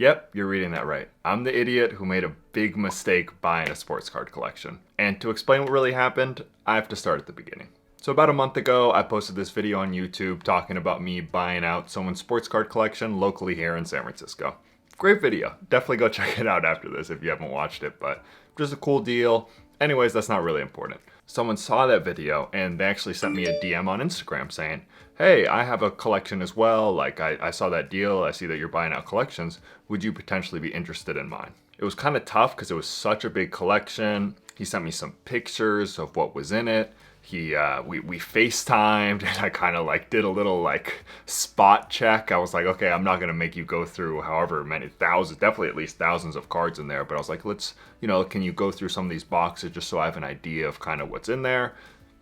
Yep, you're reading that right. I'm the idiot who made a big mistake buying a sports card collection. And to explain what really happened, I have to start at the beginning. So about a month ago, I posted this video on YouTube talking about me buying out someone's sports card collection locally here in San Francisco. Great video. Definitely go check it out after this if you haven't watched it, but just a cool deal. Anyways, that's not really important. Someone saw that video and they actually sent me a DM on Instagram saying, hey, I have a collection as well. Like I saw that deal. I see that you're buying out collections. Would you potentially be interested in mine? It was kind of tough because it was such a big collection. He sent me some pictures of what was in it. We FaceTimed and I kind of like did a little like spot check. I was like, okay, I'm not going to make you go through however many thousands, definitely at least thousands of cards in there. But I was like, let's, can you go through some of these boxes just so I have an idea of kind of what's in there.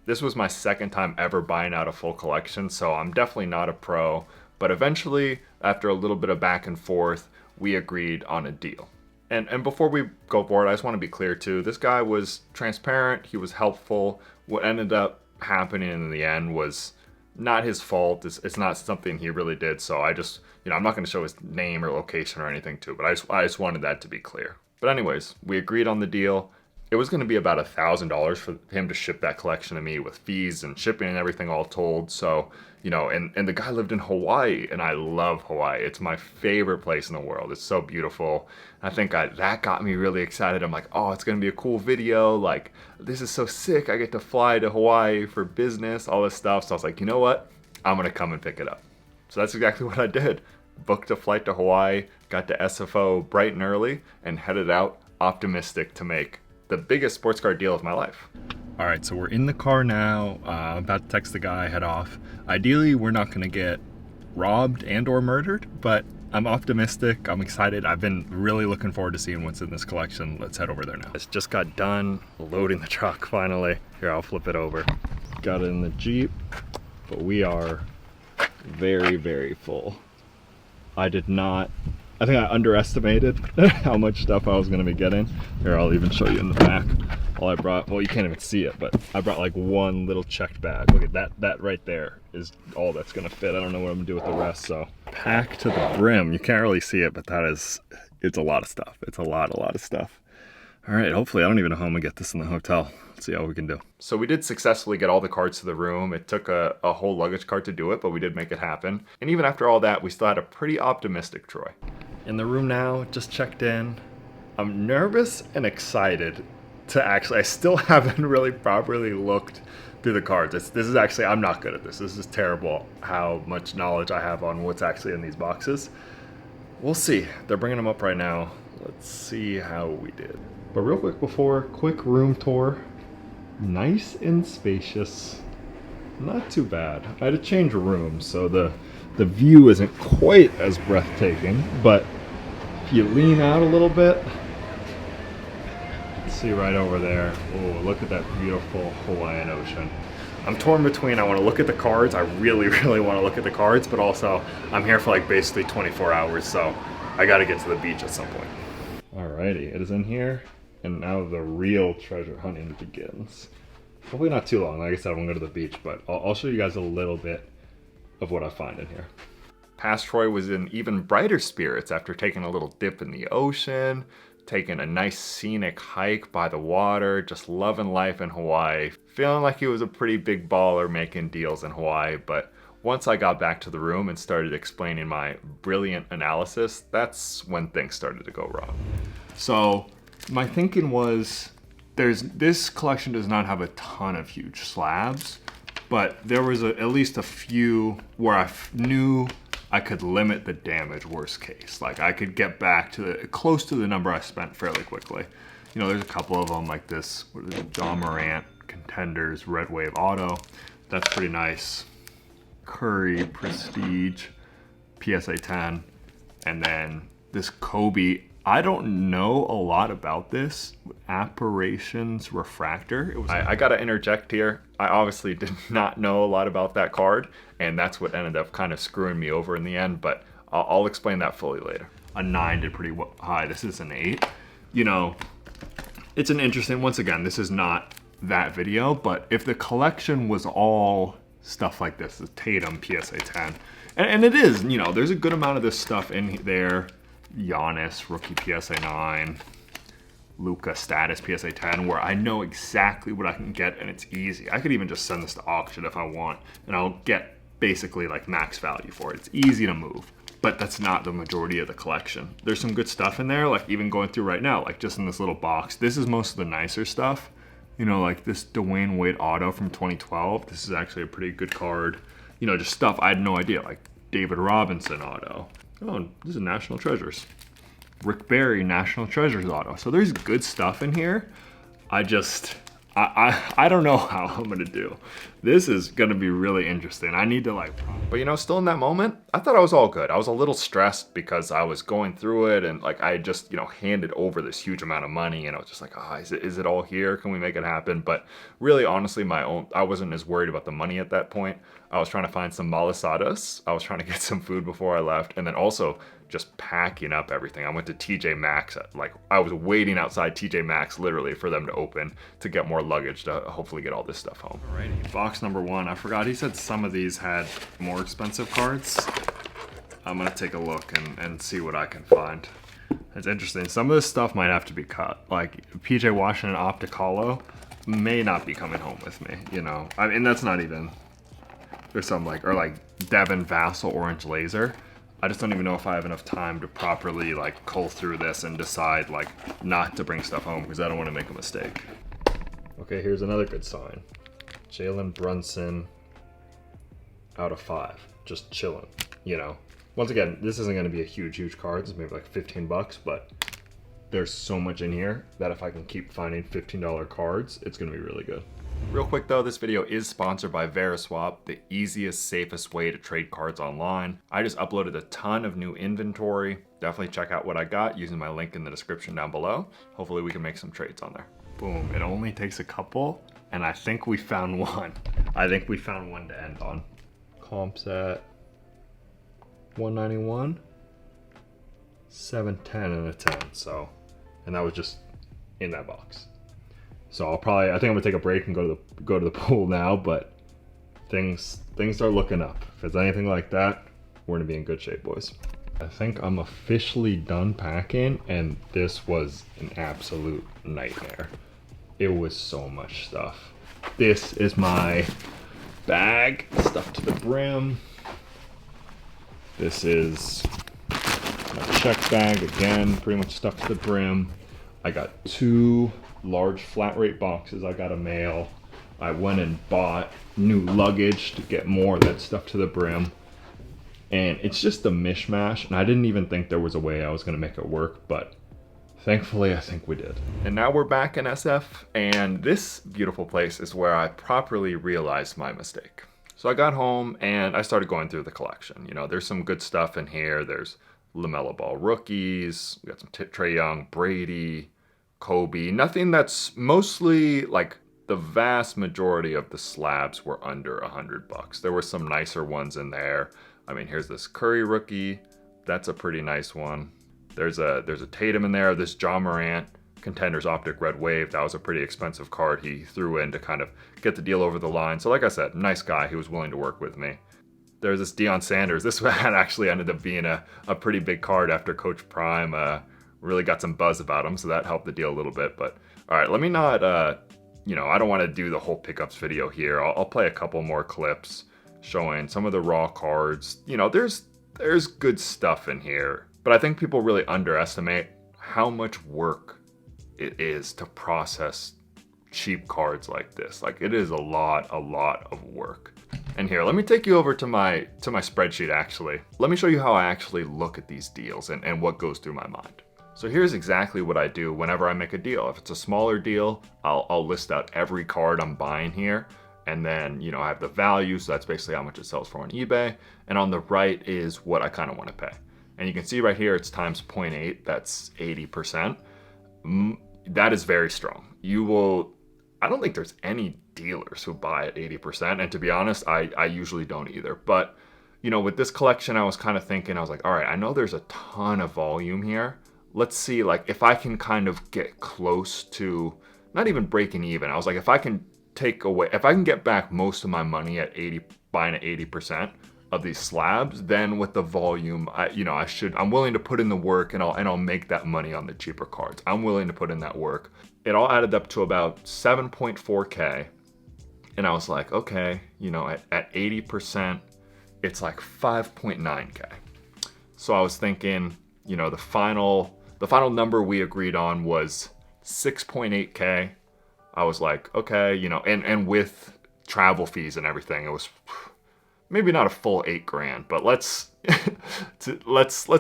This was my second time ever buying out a full collection, so I'm definitely not a pro. But eventually, after a little bit of back and forth, we agreed on a deal. And before we go forward, I just want to be clear too. This guy was transparent. He was helpful. What ended up happening in the end was not his fault. It's not something he really did. So I just, I'm not going to show his name or location or anything too. But I just wanted that to be clear. But anyways, we agreed on the deal. It was going to be about $1,000 for him to ship that collection to me with fees and shipping and everything all told. So, and the guy lived in Hawaii, and I love Hawaii. It's my favorite place in the world. It's so beautiful. I think that got me really excited. I'm like, oh, it's going to be a cool video. Like, this is so sick. I get to fly to Hawaii for business, all this stuff. So I was like, you know what? I'm going to come and pick it up. So that's exactly what I did. Booked a flight to Hawaii, got to SFO bright and early, and headed out optimistic to make the biggest sports card deal of my life. All right, so we're in the car now. I'm about to text the guy, head off. Ideally, we're not gonna get robbed and or murdered, but I'm optimistic, I'm excited. I've been really looking forward to seeing what's in this collection. Let's head over there now. It's just got done loading the truck finally. Here, I'll flip it over. Got it in the Jeep, but we are very, very full. I think I underestimated how much stuff I was going to be getting. Here, I'll even show you in the back. All I brought, well, you can't even see it, but I brought like one little checked bag. Look at that. That right there is all that's going to fit. I don't know what I'm going to do with the rest. So packed to the brim. You can't really see it, but it's a lot of stuff. It's a lot of stuff. All right, hopefully I don't even know how I'm going to get this in the hotel. Let's see how we can do. So we did successfully get all the cards to the room. It took a whole luggage cart to do it, but we did make it happen. And even after all that, we still had a pretty optimistic Troy. In the room now, just checked in. I'm nervous and excited to I still haven't really properly looked through the cards. This is actually, I'm not good at this. This is terrible how much knowledge I have on what's actually in these boxes. We'll see. They're bringing them up right now. Let's see how we did. But real quick quick room tour. Nice and spacious. Not too bad. I had to change rooms, so the view isn't quite as breathtaking, but if you lean out a little bit, see right over there. Oh, look at that beautiful Hawaiian ocean. I'm torn between, I want to look at the cards. I really, really want to look at the cards, but also I'm here for like basically 24 hours, so I got to get to the beach at some point. Alrighty, it is in here, and now the real treasure hunting begins. Hopefully not too long. Like I said, I won't go to the beach, but I'll show you guys a little bit of what I find in here. Past Troy was in even brighter spirits after taking a little dip in the ocean, taking a nice scenic hike by the water, just loving life in Hawaii. Feeling like he was a pretty big baller making deals in Hawaii, but once I got back to the room and started explaining my brilliant analysis, that's when things started to go wrong. So my thinking was, this collection does not have a ton of huge slabs, but there was at least a few where I knew I could limit the damage worst case. Like I could get back to close to the number I spent fairly quickly. There's a couple of them like this. What is it? John Morant Contenders Red Wave Auto. That's pretty nice. Curry Prestige PSA 10. And then this Kobe. I don't know a lot about this. Apparitions Refractor. I gotta interject here. I obviously did not know a lot about that card, and that's what ended up kind of screwing me over in the end, but I'll explain that fully later. A 9 did pretty high. This is an 8. It's an interesting, once again, this is not that video, but if the collection was all stuff like this, the Tatum PSA 10, and it is, there's a good amount of this stuff in there. Giannis, rookie PSA 9. Luka status PSA 10, where I know exactly what I can get and it's easy. I could even just send this to auction if I want and I'll get basically like max value for it. It's easy to move, but that's not the majority of the collection. There's some good stuff in there, like even going through right now, like just in this little box. This is most of the nicer stuff. You know, like this Dwayne Wade auto from 2012. This is actually a pretty good card. You know, just stuff I had no idea, like David Robinson auto. Oh, this is National Treasures. Rick Barry National Treasures auto. So there's good stuff in here. I don't know how I'm gonna do. This is gonna be really interesting. I need to like, but you know, still in that moment, I thought I was all good. I was a little stressed because I was going through it and like I just, you know, handed over this huge amount of money and I was just like, oh, is it all here? Can we make it happen? But really, honestly, I wasn't as worried about the money at that point. I was trying to find some malasadas. I was trying to get some food before I left. And then also just packing up everything. I went to TJ Maxx. Like I was waiting outside TJ Maxx literally for them to open to get more luggage to hopefully get all this stuff home. Alrighty, box number 1. I forgot he said some of these had more expensive cards. I'm gonna take a look and see what I can find. It's interesting. Some of this stuff might have to be cut. Like PJ Washington Opticalo may not be coming home with me, you know. I mean, that's not even, there's some like, or like Devin Vassell Orange Laser. I just don't even know if I have enough time to properly like cull through this and decide like not to bring stuff home because I don't want to make a mistake. Okay, here's another good sign. Jalen Brunson out of 5, just chilling, you know. Once again, this isn't going to be a huge card. It's maybe like 15 bucks, but there's so much in here that if I can keep finding $15 cards, it's going to be really good. Real quick though, this video is sponsored by Veriswap, the easiest, safest way to trade cards online. I just uploaded a ton of new inventory. Definitely check out what I got using my link in the description down below. Hopefully we can make some trades on there. Boom, it only takes a couple, and I think we found one. I think we found one to end on. Comps at 191, 710 and a 10, so, and that was just in that box. So I think I'm gonna take a break and go to the pool now, but things are looking up. If it's anything like that, we're gonna be in good shape, boys. I think I'm officially done packing, and this was an absolute nightmare. It was so much stuff. This is my bag, stuffed to the brim. This is my check bag, again, pretty much stuffed to the brim. I got 2 large flat rate boxes I gotta mail. I went and bought new luggage to get more of that stuff to the brim. And it's just a mishmash, and I didn't even think there was a way I was gonna make it work, but thankfully I think we did. And now we're back in SF, and this beautiful place is where I properly realized my mistake. So I got home and I started going through the collection. You know, there's some good stuff in here. There's LaMelo Ball rookies, we got some Trae Young, Brady, Kobe, nothing that's mostly like the vast majority of the slabs were under $100. There were some nicer ones in there. I mean, here's this Curry rookie. That's a pretty nice one. There's a Tatum in there. This Ja Morant Contenders Optic Red Wave. That was a pretty expensive card he threw in to kind of get the deal over the line. So like I said, nice guy. He was willing to work with me. There's this Deion Sanders. This one actually ended up being a pretty big card after Coach Prime really got some buzz about him, so that helped the deal a little bit. But all right, let me not, you know, I don't want to do the whole pickups video here. I'll play a couple more clips showing some of the raw cards. You know, there's good stuff in here, but I think people really underestimate how much work it is to process cheap cards like this. Like, it is a lot of work. And here, let me take you over to my spreadsheet actually. Let me show you how I actually look at these deals and what goes through my mind. So here's exactly what I do whenever I make a deal. If it's a smaller deal, I'll list out every card I'm buying here. And then, you know, I have the value, so that's basically how much it sells for on eBay. And on the right is what I kind of want to pay. And you can see right here, it's times 0.8, that's 80%. That is very strong. I don't think there's any dealers who buy at 80. And to be honest, I usually don't either. But, you know, with this collection, I was kind of thinking, I was like, all right, I know there's a ton of volume here. Let's see, like, if I can kind of get close to, not even breaking even. I was like, if I can get back most of my money at buying at 80%, of these slabs, then with the volume, I'm willing to put in the work, and I'll make that money on the cheaper cards. I'm willing to put in that work. It all added up to about 7.4K. And I was like, okay, at 80%, it's like 5.9K. So I was thinking, the final number we agreed on was 6.8K. I was like, okay, and with travel fees and everything, it was maybe not a full $8,000, but let's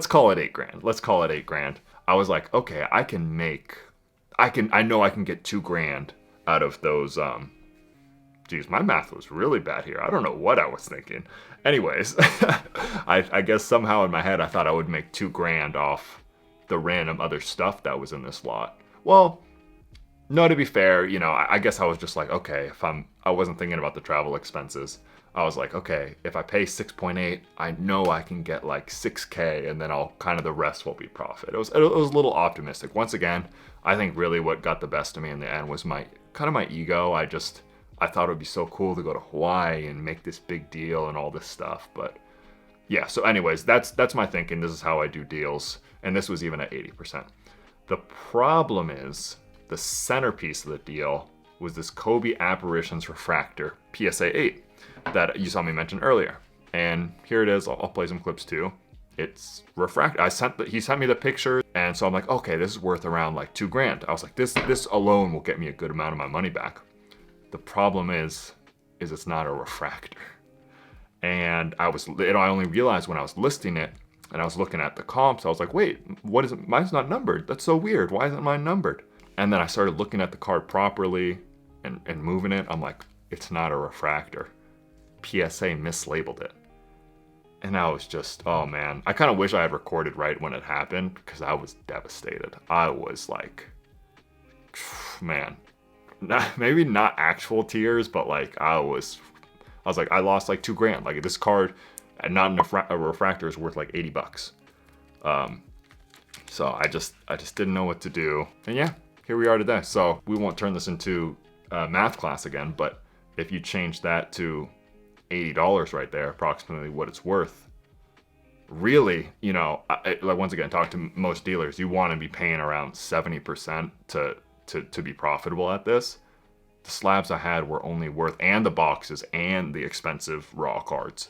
call it $8,000. Let's call it $8,000. I was like, okay, I know I can get $2,000 out of those. Geez, my math was really bad here. I don't know what I was thinking. Anyways, I guess somehow in my head I thought I would make $2,000 off the random other stuff that was in this lot. Well, no, to be fair, I guess I was just like, okay, I wasn't thinking about the travel expenses. I was like, okay, if I pay 6.8, I know I can get like 6K, and then the rest will be profit. It was a little optimistic. Once again, I think really what got the best of me in the end was my ego. I thought it would be so cool to go to Hawaii and make this big deal and all this stuff. But yeah, so anyways, that's my thinking. This is how I do deals. And this was even at 80%. The problem is the centerpiece of the deal was this Kobe Apparitions Refractor PSA 8 that you saw me mention earlier. And here it is. I'll play some clips too. It's refractor. He sent me the picture, and so I'm like, okay, this is worth around like $2,000. I was like, this alone will get me a good amount of my money back. The problem is it's not a refractor. And I only realized when I was listing it and I was looking at the comps, I was like, wait, what is it? Mine's not numbered. That's so weird. Why isn't mine numbered? And then I started looking at the card properly and moving it. I'm like, it's not a refractor. PSA mislabeled it. And I was just, oh man. I kind of wish I had recorded right when it happened, because I was devastated. I was like, man. Maybe not actual tears, but like I was like, I lost like $2,000. Like this card, not a refractor, is worth like $80. So I just didn't know what to do. And yeah, here we are today. So we won't turn this into a math class again, but if you change that to $80 right there, approximately what it's worth, really, like once again, talk to most dealers, you want to be paying around 70% to be profitable at this. The slabs I had were only worth, and the boxes and the expensive raw cards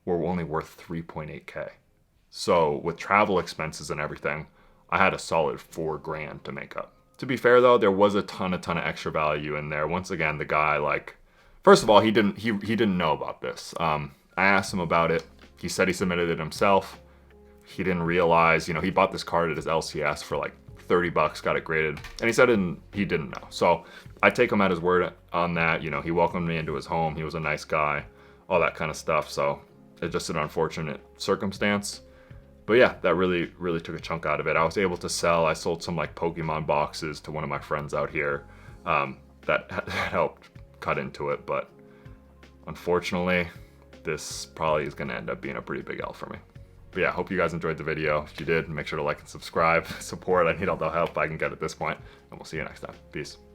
were only worth 3.8K. So with travel expenses and everything, I had a solid $4,000 to make up. To be fair though, there was a ton of extra value in there. Once again, the guy, like, first of all, he didn't know about this. I asked him about it. He said he submitted it himself. He didn't realize, he bought this card at his LCS for like $30, got it graded, and he said he didn't know. So I take him at his word on that. He welcomed me into his home. He was a nice guy, all that kind of stuff. So it's just an unfortunate circumstance. But yeah, that really, really took a chunk out of it. I was able to sell. I sold some like Pokemon boxes to one of my friends out here. That helped cut into it. But unfortunately, this probably is going to end up being a pretty big L for me. But yeah, hope you guys enjoyed the video. If you did, make sure to like and subscribe. Support. I need all the help I can get at this point. And we'll see you next time. Peace.